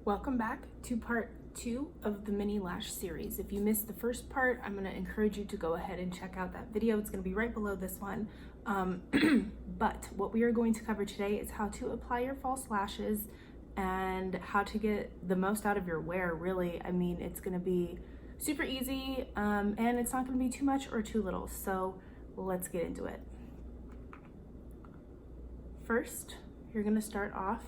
Welcome back to part 2 of the mini lash series. If you missed the first part, I'm going to encourage you to go ahead and check out that video. It's going to be right below this one. But what we are going to cover today is how to apply your false lashes and how to get the most out of your wear, really. I mean, it's going to be super easy and it's not going to be too much or too little. So let's get into it. First, you're going to start off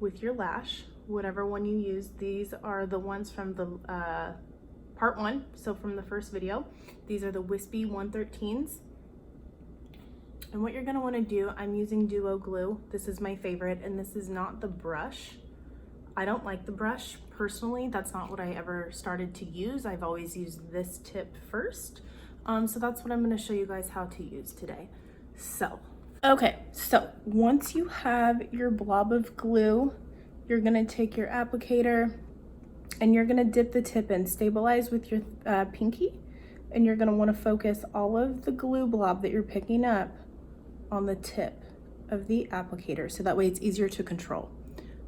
with your lash, whatever one you use. These are the ones from the part 1, so from the first video. These are the wispy 113s. And what you're going to want to do, I'm using duo glue. This is my favorite, and this is not the brush. I don't like the brush personally. That's not what I ever started to use. I've always used this tip first. So that's what I'm going to show you guys how to use today. Okay, so once you have your blob of glue, you're gonna take your applicator and you're gonna dip the tip in, stabilize with your pinky, and you're gonna wanna focus all of the glue blob that you're picking up on the tip of the applicator, so that way it's easier to control.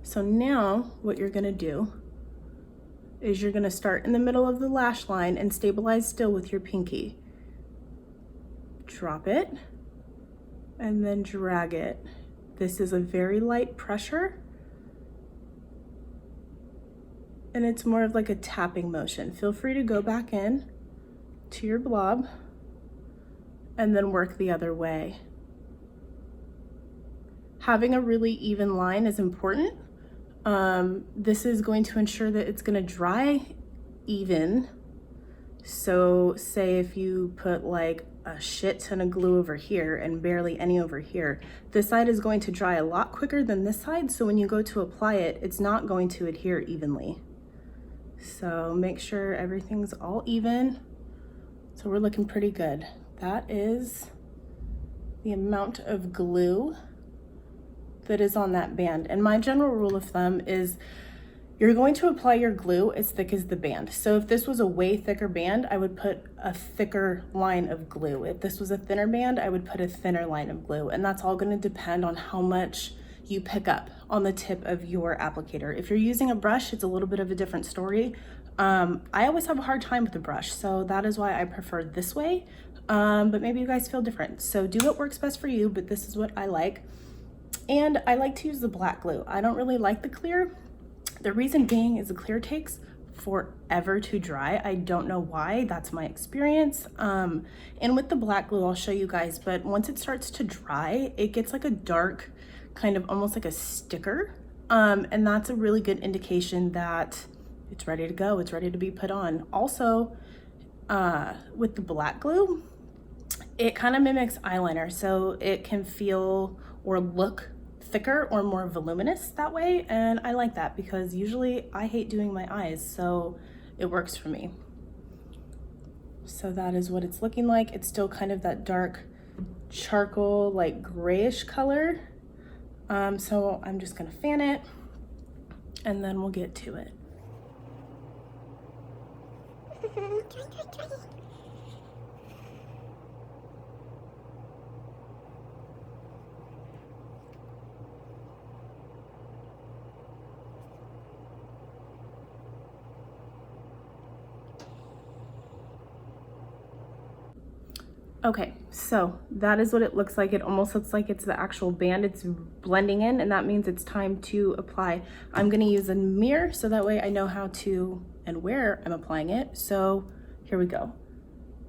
So now what you're gonna do is you're gonna start in the middle of the lash line and stabilize still with your pinky. Drop it and then drag it. This is a very light pressure, and it's more of like a tapping motion. Feel free to go back in to your blob and then work the other way. Having a really even line is important. This is going to ensure that it's gonna dry even. So say if you put like a shit ton of glue over here and barely any over here, this side is going to dry a lot quicker than this side, so when you go to apply it, it's not going to adhere evenly. So make sure everything's all even. So we're looking pretty good. That is the amount of glue that is on that band. And my general rule of thumb is you're going to apply your glue as thick as the band. So if this was a way thicker band, I would put a thicker line of glue. If this was a thinner band, I would put a thinner line of glue. And that's all gonna depend on how much you pick up on the tip of your applicator. If you're using a brush, it's a little bit of a different story. I always have a hard time with the brush, so that is why I prefer this way. But maybe you guys feel different. So do what works best for you, but this is what I like. And I like to use the black glue. I don't really like the clear. The reason being is the clear takes forever to dry. I don't know why, that's my experience. And with the black glue, I'll show you guys, but once it starts to dry, it gets like a dark, kind of almost like a sticker. And that's a really good indication that it's ready to go, it's ready to be put on. Also, with the black glue, it kind of mimics eyeliner, so it can feel or look thicker or more voluminous that way, and I like that because usually I hate doing my eyes, so it works for me. So that is what it's looking like. It's still kind of that dark charcoal, like grayish color. So I'm just gonna fan it and then we'll get to it. Okay, so that is what it looks like. It almost looks like it's the actual band. It's blending in, and that means it's time to apply. I'm gonna use a mirror so that way I know how to and where I'm applying it. So here we go.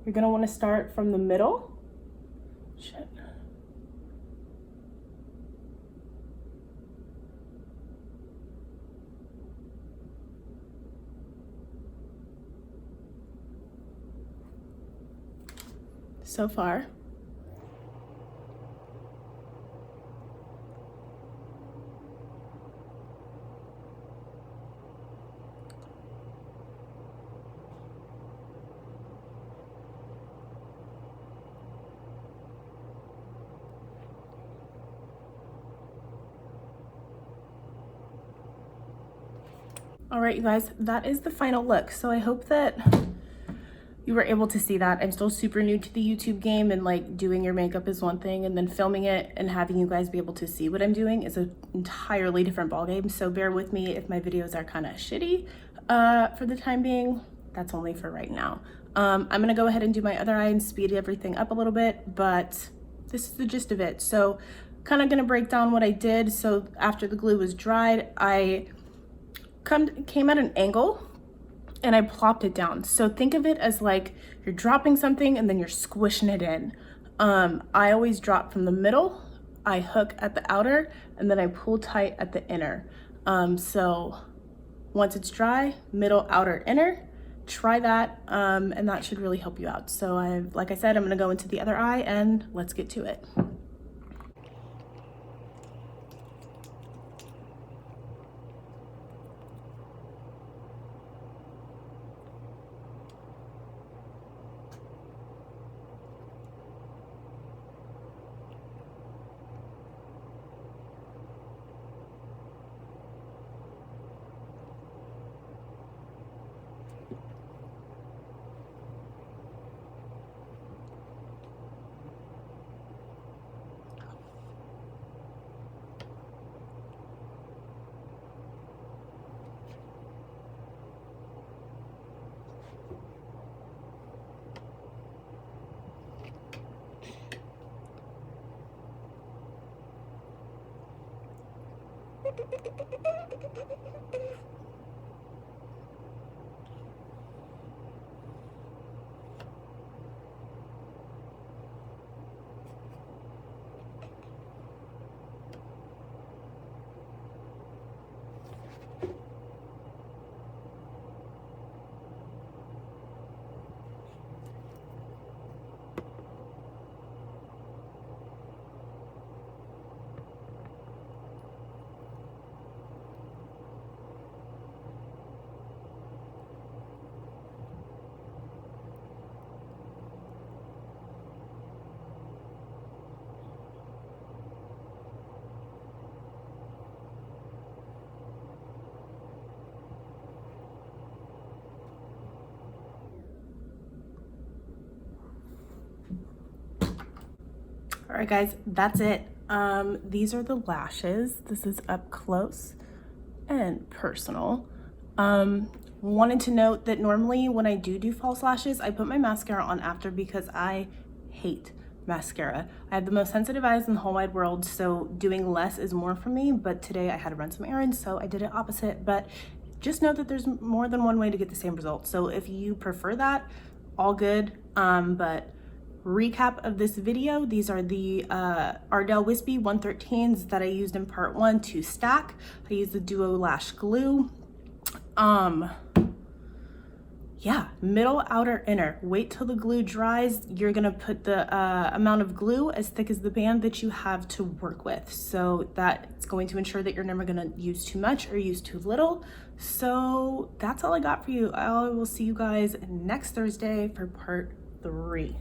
You're gonna wanna start from the middle. Shit. So far. All right, you guys, that is the final look. So I hope that you were able to see that. I'm still super new to the YouTube game, and like doing your makeup is one thing, and then filming it and having you guys be able to see what I'm doing is an entirely different ballgame. So bear with me if my videos are kind of shitty for the time being. That's only for right now. I'm gonna go ahead and do my other eye and speed everything up a little bit, but this is the gist of it. So kind of gonna break down what I did. So after the glue was dried, I came at an angle and I plopped it down. So think of it as like you're dropping something and then you're squishing it in. I always drop from the middle, I hook at the outer, and then I pull tight at the inner. So once it's dry, middle, outer, inner, try that, and that should really help you out. So like I said, I'm gonna go into the other eye and let's get to it. All right, guys, that's it. These are the lashes. This is up close and personal. Wanted to note that normally when I do false lashes, I put my mascara on after because I hate mascara. I have the most sensitive eyes in the whole wide world, so doing less is more for me, but today I had to run some errands, so I did it opposite. But just know that there's more than one way to get the same result. So if you prefer that, all good. But recap of this video, these are the Ardell Wispy 113s that I used in part 1 to stack. I used the Duo Lash glue. Yeah, middle, outer, inner. Wait till the glue dries. You're gonna put the amount of glue as thick as the band that you have to work with. So that's going to ensure that you're never gonna use too much or use too little. So that's all I got for you. I will see you guys next Thursday for part 3.